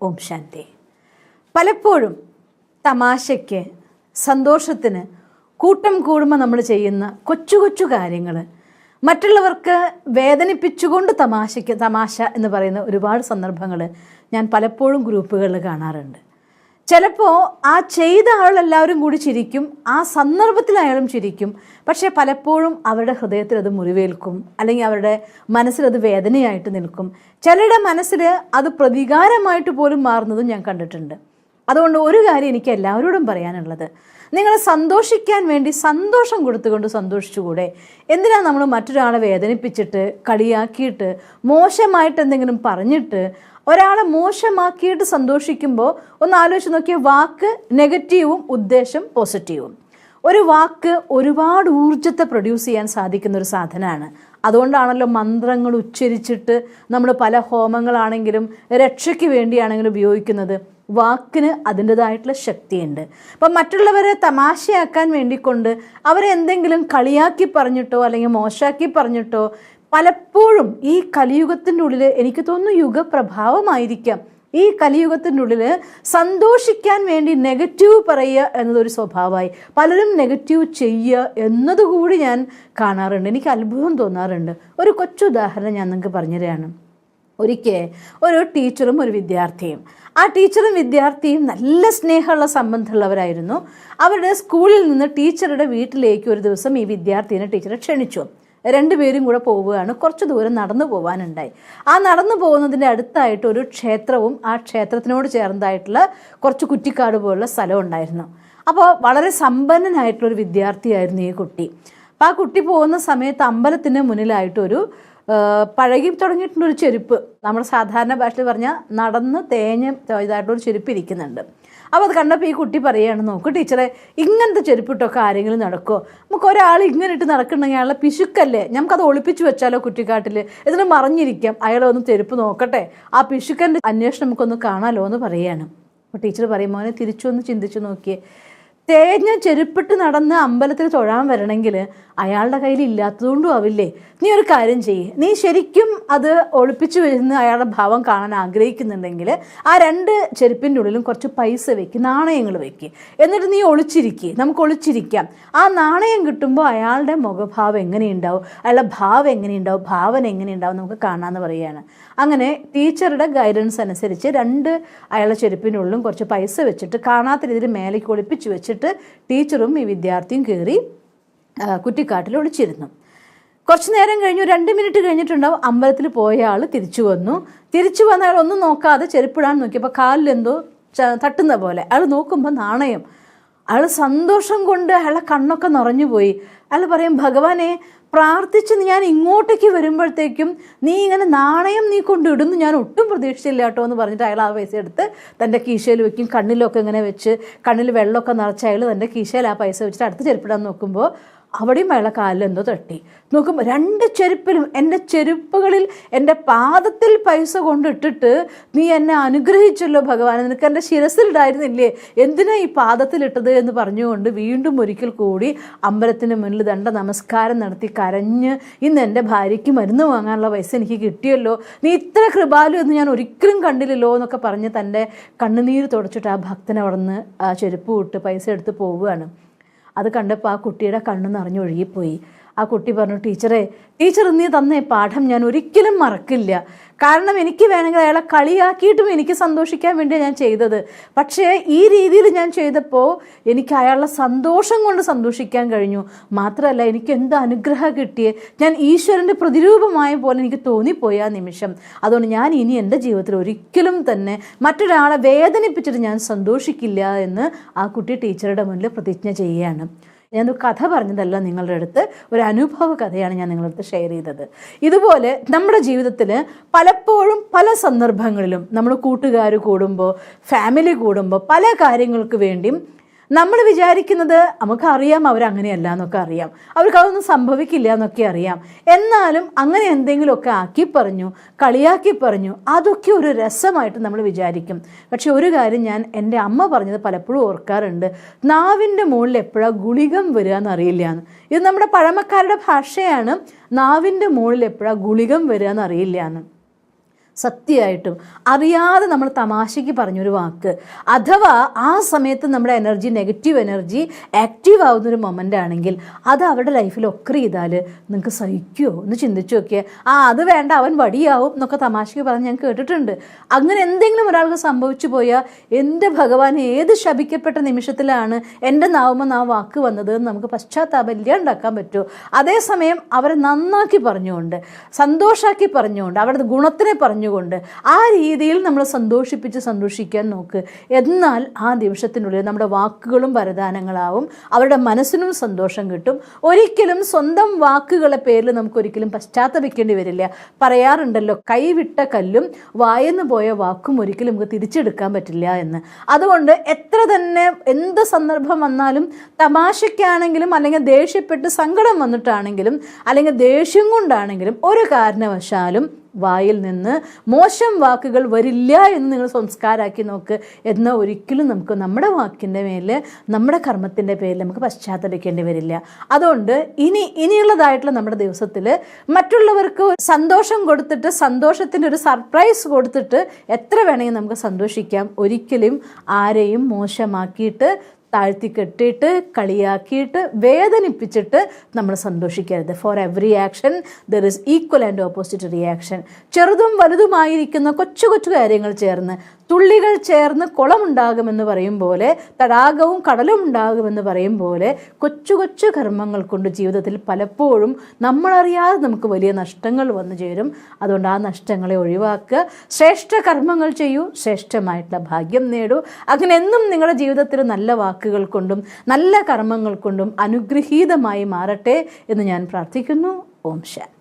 ഓം ശാന്തി. പലപ്പോഴും തമാശയ്ക്ക്, സന്തോഷത്തിന് കൂട്ടം കൂടുമ്പോൾ നമ്മൾ ചെയ്യുന്ന കൊച്ചു കൊച്ചു കാര്യങ്ങൾ മറ്റുള്ളവർക്ക് വേദനിപ്പിച്ചുകൊണ്ട് തമാശ എന്ന് പറയുന്ന ഒരുപാട് സന്ദർഭങ്ങൾ ഞാൻ പലപ്പോഴും ഗ്രൂപ്പുകളിൽ കാണാറുണ്ട്. ചിലപ്പോൾ ആ ചെയ്ത ആളെല്ലാവരും കൂടി ചിരിക്കും, ആ സന്ദർഭത്തിൽ അയാളും ചിരിക്കും. പക്ഷേ പലപ്പോഴും അവരുടെ ഹൃദയത്തിൽ അത് മുറിവേൽക്കും, അല്ലെങ്കിൽ അവരുടെ മനസ്സിലത് വേദനയായിട്ട് നിൽക്കും. ചിലരുടെ മനസ്സിൽ അത് പ്രതികാരമായിട്ട് പോലും മാറുന്നതും ഞാൻ കണ്ടിട്ടുണ്ട്. അതുകൊണ്ട് ഒരു കാര്യം എനിക്ക് എല്ലാവരോടും പറയാനുള്ളത്, നിങ്ങൾ സന്തോഷിക്കാൻ വേണ്ടി സന്തോഷം കൊടുത്തുകൊണ്ട് സന്തോഷിച്ചുകൂടെ? എന്തിനാണ് നമ്മൾ മറ്റൊരാളെ വേദനിപ്പിച്ചിട്ട്, കളിയാക്കിയിട്ട്, മോശമായിട്ട് എന്തെങ്കിലും പറഞ്ഞിട്ട് ഒരാളെ മോശമാക്കിയിട്ട് സന്തോഷിക്കുമ്പോൾ ഒന്ന് ആലോചിച്ച് നോക്കിയ, വാക്ക് നെഗറ്റീവും ഉദ്ദേശം പോസിറ്റീവും. ഒരു വാക്ക് ഒരുപാട് ഊർജ്ജത്തെ പ്രൊഡ്യൂസ് ചെയ്യാൻ സാധിക്കുന്ന ഒരു സാധനമാണ്. അതുകൊണ്ടാണല്ലോ മന്ത്രങ്ങൾ ഉച്ചരിച്ചിട്ട് നമ്മൾ പല ഹോമങ്ങളാണെങ്കിലും രക്ഷയ്ക്ക് വേണ്ടിയാണെങ്കിലും ഉപയോഗിക്കുന്നത്. വാക്കിന് അതിൻ്റെതായിട്ടുള്ള ശക്തിയുണ്ട്. അപ്പം മറ്റുള്ളവരെ തമാശയാക്കാൻ വേണ്ടിക്കൊണ്ട് അവരെ എന്തെങ്കിലും കളിയാക്കി പറഞ്ഞിട്ടോ അല്ലെങ്കിൽ മോശമാക്കി പറഞ്ഞിട്ടോ, പലപ്പോഴും ഈ കലിയുഗത്തിൻ്റെ ഉള്ളിൽ എനിക്ക് തോന്നുന്നു യുഗപ്രഭാവമായിരിക്കാം, ഈ കലിയുഗത്തിൻ്റെ ഉള്ളിൽ സന്തോഷിക്കാൻ വേണ്ടി നെഗറ്റീവ് പറയുക എന്നതൊരു സ്വഭാവമായി. പലരും നെഗറ്റീവ് ചെയ്യുക എന്നതുകൂടി ഞാൻ കാണാറുണ്ട്. എനിക്ക് അത്ഭുതം തോന്നാറുണ്ട്. ഒരു കൊച്ചു ഉദാഹരണം ഞാൻ നിങ്ങൾക്ക് പറഞ്ഞുതരാണ്. ഒരിക്കൽ ഒരു ടീച്ചറും ഒരു വിദ്യാർത്ഥിയും, ആ ടീച്ചറും വിദ്യാർത്ഥിയും നല്ല സ്നേഹമുള്ള സംബന്ധമുള്ളവരായിരുന്നു. അവരുടെ സ്കൂളിൽ നിന്ന് ടീച്ചറുടെ വീട്ടിലേക്ക് ഒരു ദിവസം ഈ വിദ്യാർത്ഥിനെ ടീച്ചറെ ക്ഷണിച്ചു. രണ്ടുപേരും കൂടെ പോവുകയാണ്. കുറച്ച് ദൂരം നടന്നു പോകാനുണ്ടായി. ആ നടന്നു പോകുന്നതിൻ്റെ അടുത്തായിട്ട് ഒരു ക്ഷേത്രവും ആ ക്ഷേത്രത്തിനോട് ചേർന്നതായിട്ടുള്ള കുറച്ച് കുറ്റിക്കാട് പോലുള്ള സ്ഥലം ഉണ്ടായിരുന്നു. അപ്പോൾ വളരെ സമ്പന്നനായിട്ടുള്ളൊരു വിദ്യാർത്ഥിയായിരുന്നു ഈ കുട്ടി. അപ്പോൾ ആ കുട്ടി പോകുന്ന സമയത്ത് അമ്പലത്തിന് മുന്നിലായിട്ടൊരു പഴകി തുടങ്ങിയിട്ടുള്ളൊരു ചെരുപ്പ്, നമ്മുടെ സാധാരണ ഭാഷയിൽ പറഞ്ഞാൽ നടന്ന് തേഞ്ഞ് ഇതായിട്ടൊരു ചെരുപ്പ് ഇരിക്കുന്നുണ്ട്. അപ്പോൾ അത് കണ്ടപ്പോൾ ഈ കുട്ടി പറയുകയാണ്, നോക്കൂ ടീച്ചറെ, ഇങ്ങനത്തെ ചെരുപ്പിട്ടൊക്കെ ആരെങ്കിലും നടക്കുമോ? നമുക്ക് ഒരാൾ ഇങ്ങനെ ഇട്ട് നടക്കണമെങ്കിൽ അയാളെ പിശുക്കല്ലേ, നമുക്കത് ഒളിപ്പിച്ച് വെച്ചാലോ കുറ്റിക്കാട്ടിൽ, ഇതിന് മറിഞ്ഞിരിക്കാം, അയാളെ ഒന്ന് ചെരുപ്പ് നോക്കട്ടെ, ആ പിശുക്കൻ്റെ അന്വേഷണം നമുക്കൊന്ന് കാണാമല്ലോ എന്ന് പറയുകയാണ്. അപ്പോൾ ടീച്ചർ പറയും, മോനെ തിരിച്ചൊന്ന് ചിന്തിച്ച് നോക്കിയേ, തേഞ്ഞ ചെരുപ്പിട്ട് നടന്ന് അമ്പലത്തിൽ തൊഴാൻ വരണമെങ്കിൽ അയാളുടെ കയ്യിൽ ഇല്ലാത്തതുകൊണ്ടും ആവില്ലേ? നീ ഒരു കാര്യം ചെയ്യ്, നീ ശരിക്കും അത് ഒളിപ്പിച്ച് വരുന്ന അയാളുടെ ഭാവം കാണാൻ ആഗ്രഹിക്കുന്നുണ്ടെങ്കിൽ ആ രണ്ട് ചെരുപ്പിൻ്റെ ഉള്ളിലും കുറച്ച് പൈസ വെക്ക്, നാണയങ്ങൾ വെക്ക്, എന്നിട്ട് നീ ഒളിച്ചിരിക്കുക, നമുക്ക് ഒളിച്ചിരിക്കാം. ആ നാണയം കിട്ടുമ്പോൾ അയാളുടെ മുഖഭാവം എങ്ങനെയുണ്ടാവും, അയാളുടെ ഭാവം എങ്ങനെയുണ്ടാവും, ഭാവന എങ്ങനെയുണ്ടാവും നമുക്ക് കാണാമെന്ന് പറയുകയാണ്. അങ്ങനെ ടീച്ചറുടെ ഗൈഡൻസ് അനുസരിച്ച് അയാളുടെ ചെരുപ്പിൻ്റെ ഉള്ളിലും കുറച്ച് പൈസ വെച്ചിട്ട് കാണാത്ത രീതിയിൽ മേലേക്ക് ഒളിപ്പിച്ച് വെച്ചിട്ട് ടീച്ചറും ഈ വിദ്യാർത്ഥിയും കയറി കുറ്റിക്കാട്ടിൽ ഒളിച്ചിരുന്നു. കുറച്ച് നേരം കഴിഞ്ഞു, 2 മിനിറ്റ് കഴിഞ്ഞിട്ടുണ്ടാവും. അമ്പലത്തിൽ പോയ ആൾ തിരിച്ചു വന്നു അയാൾ ഒന്നും നോക്കാതെ ചെരുപ്പിടാൻ നോക്കിയപ്പോൾ കാലിലെന്തോ തട്ടുന്ന പോലെ. അയാൾ നോക്കുമ്പോൾ നാണയം. അയാൾ സന്തോഷം കൊണ്ട് അയാളെ കണ്ണൊക്കെ നിറഞ്ഞുപോയി. അയാൾ പറയും, ഭഗവാനെ, പ്രാർത്ഥിച്ച് ഞാൻ ഇങ്ങോട്ടേക്ക് വരുമ്പോഴത്തേക്കും നീ ഇങ്ങനെ നാണയം നീ കൊണ്ടിടുന്നു ഞാൻ ഒട്ടും പ്രതീക്ഷിച്ചില്ല കേട്ടോ എന്ന് പറഞ്ഞിട്ട് അയാൾ ആ പൈസ എടുത്ത് തൻ്റെ കീശയിൽ വെക്കും. കണ്ണിലൊക്കെ ഇങ്ങനെ വെച്ച്, കണ്ണിൽ വെള്ളമൊക്കെ നിറച്ച അയാൾ തൻ്റെ കീശയിൽ ആ പൈസ വെച്ചിട്ട് അടുത്ത് ചെരുപ്പിടാൻ നോക്കുമ്പോൾ അവിടെയും അയാളെ കാലിലെന്തോ തട്ടി. നോക്കുമ്പോൾ 2 ചെരുപ്പിലും, എൻ്റെ ചെരുപ്പുകളിൽ എൻ്റെ പാദത്തിൽ പൈസ കൊണ്ടിട്ടിട്ട് നീ എന്നെ അനുഗ്രഹിച്ചല്ലോ ഭഗവാൻ, നിനക്ക് എൻ്റെ ശിരസിലിടായിരുന്നില്ലേ, എന്തിനാ ഈ പാദത്തിലിട്ടത് എന്ന് പറഞ്ഞുകൊണ്ട് വീണ്ടും ഒരിക്കൽ കൂടി അമ്പലത്തിന് മുന്നിൽ നമസ്കാരം നടത്തി കരഞ്ഞ്, ഇന്ന് എൻ്റെ ഭാര്യയ്ക്ക് മരുന്ന് വാങ്ങാനുള്ള പൈസ എനിക്ക് കിട്ടിയല്ലോ, നീ ഇത്ര കൃപാലു എന്ന് ഞാൻ ഒരിക്കലും കണ്ടില്ലല്ലോ എന്നൊക്കെ പറഞ്ഞ് തൻ്റെ കണ്ണുനീര് തുടച്ചിട്ട് ആ ഭക്തൻ അവിടെ നിന്ന് ആ ചെരുപ്പ് വിട്ട് പൈസ എടുത്ത് പോവുകയാണ്. അത് കണ്ടപ്പോൾ ആ കുട്ടിയുടെ കണ്ണ് നിറഞ്ഞൊഴുകിപ്പോയി. ആ കുട്ടി പറഞ്ഞു, ടീച്ചർ നീ തന്ന പാഠം ഞാൻ ഒരിക്കലും മറക്കില്ല. കാരണം എനിക്ക് വേണമെങ്കിൽ അയാളെ കളിയാക്കിയിട്ടും എനിക്ക് സന്തോഷിക്കാൻ വേണ്ടിയാണ് ഞാൻ ചെയ്തത്. പക്ഷേ ഈ രീതിയിൽ ഞാൻ ചെയ്തപ്പോൾ എനിക്ക് അയാളുടെ സന്തോഷം കൊണ്ട് സന്തോഷിക്കാൻ കഴിഞ്ഞു. മാത്രമല്ല എനിക്ക് എന്ത് അനുഗ്രഹം കിട്ടിയേ, ഞാൻ ഈശ്വരൻ്റെ പ്രതിരൂപമായ പോലെ എനിക്ക് തോന്നിപ്പോയി ആ നിമിഷം. അതുകൊണ്ട് ഞാൻ ഇനി എൻ്റെ ജീവിതത്തിൽ ഒരിക്കലും തന്നെ മറ്റൊരാളെ വേദനിപ്പിച്ചിട്ട് ഞാൻ സന്തോഷിക്കില്ല എന്ന് ആ കുട്ടി ടീച്ചറുടെ മുന്നിൽ പ്രതിജ്ഞ ചെയ്യുകയാണ്. ഞാനൊരു കഥ പറഞ്ഞതല്ല നിങ്ങളുടെ അടുത്ത്, ഒരു അനുഭവ കഥയാണ് ഞാൻ നിങ്ങളുടെ അടുത്ത് ഷെയർ ചെയ്തത്. ഇതുപോലെ നമ്മുടെ ജീവിതത്തിൽ പലപ്പോഴും പല സന്ദർഭങ്ങളിലും നമ്മൾ കൂട്ടുകാർ കൂടുമ്പോൾ, ഫാമിലി കൂടുമ്പോൾ പല കാര്യങ്ങൾക്ക് വേണ്ടിയും നമ്മൾ വിചാരിക്കുന്നത് നമുക്കറിയാം അവരങ്ങനെയല്ല എന്നൊക്കെ അറിയാം, അവർക്ക് അതൊന്നും സംഭവിക്കില്ല എന്നൊക്കെ അറിയാം. എന്നാലും അങ്ങനെ എന്തെങ്കിലുമൊക്കെ ആക്കി പറഞ്ഞു, കളിയാക്കി പറഞ്ഞു, അതൊക്കെ ഒരു രസമായിട്ട് നമ്മൾ വിചാരിക്കും. പക്ഷെ ഒരു കാര്യം ഞാൻ എൻ്റെ അമ്മ പറഞ്ഞത് പലപ്പോഴും ഓർക്കാറുണ്ട്, നാവിൻ്റെ മുകളിൽ എപ്പോഴാണ് ഗുളികം വരിക എന്നറിയില്ല എന്ന്. ഇത് നമ്മുടെ പഴമക്കാരുടെ ഭാഷയാണ്, നാവിൻ്റെ മുകളിൽ എപ്പോഴാണ് ഗുളികം വരിക എന്നറിയില്ല എന്ന്. സത്യമായിട്ടും അറിയാതെ നമ്മൾ തമാശയ്ക്ക് പറഞ്ഞൊരു വാക്ക്, അഥവാ ആ സമയത്ത് നമ്മുടെ എനർജി, നെഗറ്റീവ് എനർജി ആക്റ്റീവ് ആവുന്നൊരു മൊമെൻ്റ് ആണെങ്കിൽ അത് അവരുടെ ലൈഫിൽ ഒക്കെ ചെയ്താൽ നിങ്ങൾക്ക് സഹിക്കുമോ എന്ന് ചിന്തിച്ചു നോക്കിയേ. അത് വേണ്ട, അവൻ വടിയാവും എന്നൊക്കെ തമാശയ്ക്ക് പറഞ്ഞ് ഞാൻ കേട്ടിട്ടുണ്ട്. അങ്ങനെ എന്തെങ്കിലും ഒരാൾക്ക് സംഭവിച്ചു പോയാൽ എൻ്റെ ഭഗവാൻ, ഏത് ശപിക്കപ്പെട്ട നിമിഷത്തിലാണ് എൻ്റെ നാവുമ്പോൾ ആ വാക്ക് വന്നത് എന്ന് നമുക്ക് പശ്ചാത്താപം ഉണ്ടാക്കാൻ പറ്റുമോ? അതേസമയം അവരെ നന്നാക്കി പറഞ്ഞുകൊണ്ട്, സന്തോഷാക്കി പറഞ്ഞുകൊണ്ട്, അവരുടെ ഗുണത്തിനെ പറഞ്ഞുകൊണ്ട് ആ രീതിയിൽ നമ്മൾ സന്തോഷിക്കാൻ നോക്ക്. എന്നാൽ ആ നിമിഷത്തിനുള്ളിൽ നമ്മുടെ വാക്കുകളും വരദാനങ്ങളാവും, അവരുടെ മനസ്സിനും സന്തോഷം കിട്ടും. ഒരിക്കലും സ്വന്തം വാക്കുകളെ പേരിൽ നമുക്കൊരിക്കലും പശ്ചാത്തപിക്കേണ്ടി വരില്ല. പറയാറുണ്ടല്ലോ, കൈവിട്ട കല്ലും വായെന്ന് പോയ വാക്കും ഒരിക്കലും നമുക്ക് തിരിച്ചെടുക്കാൻ പറ്റില്ല എന്ന്. അതുകൊണ്ട് എത്ര തന്നെ എന്ത് സന്ദർഭം വന്നാലും, തമാശയ്ക്കാണെങ്കിലും അല്ലെങ്കിൽ ദേഷ്യപ്പെട്ട് സങ്കടം വന്നിട്ടാണെങ്കിലും അല്ലെങ്കിൽ ദേഷ്യം കൊണ്ടാണെങ്കിലും ഒരു കാരണവശാലും വായിൽ നിന്ന് മോശം വാക്കുകൾ വരില്ല എന്ന് നിങ്ങൾ സംസ്കാരമാക്കി നോക്ക്. എന്നാൽ ഒരിക്കലും നമുക്ക് നമ്മുടെ വാക്കിൻ്റെ മേൽ, നമ്മുടെ കർമ്മത്തിൻ്റെ പേരിൽ നമുക്ക് പശ്ചാത്തപിക്കേണ്ടി വരില്ല. അതുകൊണ്ട് ഇനിയുള്ളതായിട്ടുള്ള നമ്മുടെ ദിവസത്തിൽ മറ്റുള്ളവർക്ക് സന്തോഷം കൊടുത്തിട്ട്, സന്തോഷത്തിൻ്റെ ഒരു സർപ്രൈസ് കൊടുത്തിട്ട് എത്ര വേണമെങ്കിൽ നമുക്ക് സന്തോഷിക്കാം. ഒരിക്കലും ആരെയും മോശമാക്കിയിട്ട്, താഴ്ത്തി കെട്ടിയിട്ട്, കളിയാക്കിയിട്ട്, വേദനിപ്പിച്ചിട്ട് നമ്മൾ സന്തോഷിക്കരുത്. For every action there is equal and opposite reaction. ചെറുതും വലുതുമായിരിക്കുന്ന കൊച്ചു കൊച്ചു കാര്യങ്ങൾ ചേർന്ന്, തുള്ളികൾ ചേർന്ന് കുളമുണ്ടാകുമെന്ന് പറയും പോലെ, തടാകവും കടലും ഉണ്ടാകുമെന്ന് പറയും പോലെ, കൊച്ചു കൊച്ചു കർമ്മങ്ങൾ കൊണ്ട് ജീവിതത്തിൽ പലപ്പോഴും നമ്മളറിയാതെ നമുക്ക് വലിയ നഷ്ടങ്ങൾ വന്നു ചേരും. അതുകൊണ്ട് ആ നഷ്ടങ്ങളെ ഒഴിവാക്കുക, ശ്രേഷ്ഠ കർമ്മങ്ങൾ ചെയ്യൂ, ശ്രേഷ്ഠമായിട്ടുള്ള ഭാഗ്യം നേടൂ. അങ്ങനെ എന്നും നിങ്ങളുടെ ജീവിതത്തിൽ നല്ല വാക്കുകൾ കൊണ്ടും നല്ല കർമ്മങ്ങൾ കൊണ്ടും അനുഗ്രഹീതമായി മാറട്ടെ എന്ന് ഞാൻ പ്രാർത്ഥിക്കുന്നു. ഓം ശാന്തി.